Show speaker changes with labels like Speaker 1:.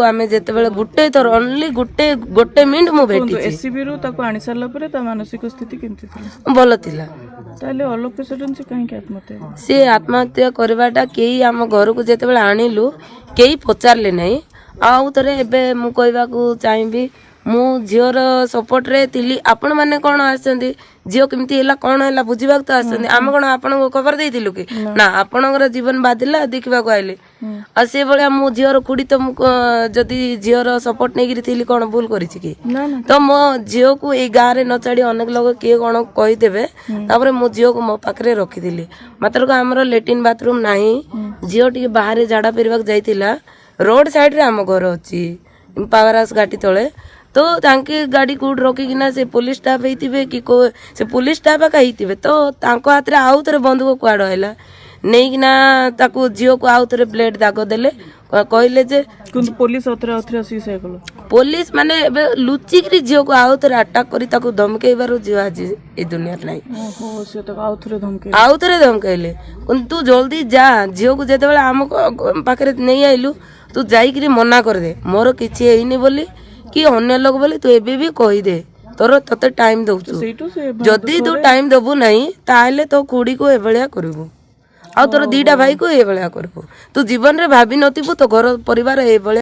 Speaker 1: आमे जेतेबेले गुटे थर ओनली गोटे मिनिट मु भेटी
Speaker 2: एससीबी रु ताको आनी सारला परे ता मानसिक स्थिति केमती थिला
Speaker 1: भल थिला
Speaker 2: ताले अलोक प्रेसिडेंट से कहीं आत्महत्या
Speaker 1: से आत्महत्या करवाटा केही आम घर को जेतेबेले आनिलु केही पचारले नहीं आउ थरे एबे मु कहबाकू चाहिबी मु झीवर सपोर्ट रे थिली आपण माने कोन आछंदी झीव केमती हैला कोन हैला बुझिबाक तो आछंदी आम कोन आपण को खबर देइथिलु कि ना आपणकर जीवन बादिला देखिबा को आइले आ से बळिया मु झीवर खुडी तो मु जदी झीवर सपोर्ट नै गिरी थिली कोन भूल करिछि कि तो मो झीव को ए गां रे न चढ़ी अनेक लोग के कोन कहि देबे तापर मु झीव को मो पाखरे रखि दिली मात्र को हमरो लेट्रिन बाथरूम नाही झीव टी बाहर झाडा फेरबाक जाइतिला रोड साइड रे हम घर अछि पावर हाउस गाटी तळे तो तांके गाड़ी कूट रखिकिना से पुलिस स्टाफ हेतिबे कि को से पुलिस स्टाफ का हेतिबे तो तांको हाथ रे आउ थरे बंदूक कुआड़ हैला नेकिना ताको जियो को आउ थरे ब्लेड दाग देले कहले जे
Speaker 2: पुलिस अथरे असी से गलो
Speaker 1: पुलिस माने एबे लुचिकरी जियो को आउ थरे अटैक करी ताको धमकेइबारो जियो आज ए दुनिया नै
Speaker 2: ओहो से तो आउ
Speaker 1: थरे धमकेइले तू जल्दी जा जियो को जेते बेला हम पाखरे नै आइलु तू जाई करी मना कर दे मोर किछि हेइनी बोली कि अन्य लोग बोले तू एबे भी कहि दे तोर तते टाइम दउछु जदी तू टाइम देबु नहीं ताले तो कुड़ी को एबळिया करबो आ तोर दीटा भाई को एबळिया करबो तू जीवन रे भाबी नथिबु तो घर परिवार एबळिया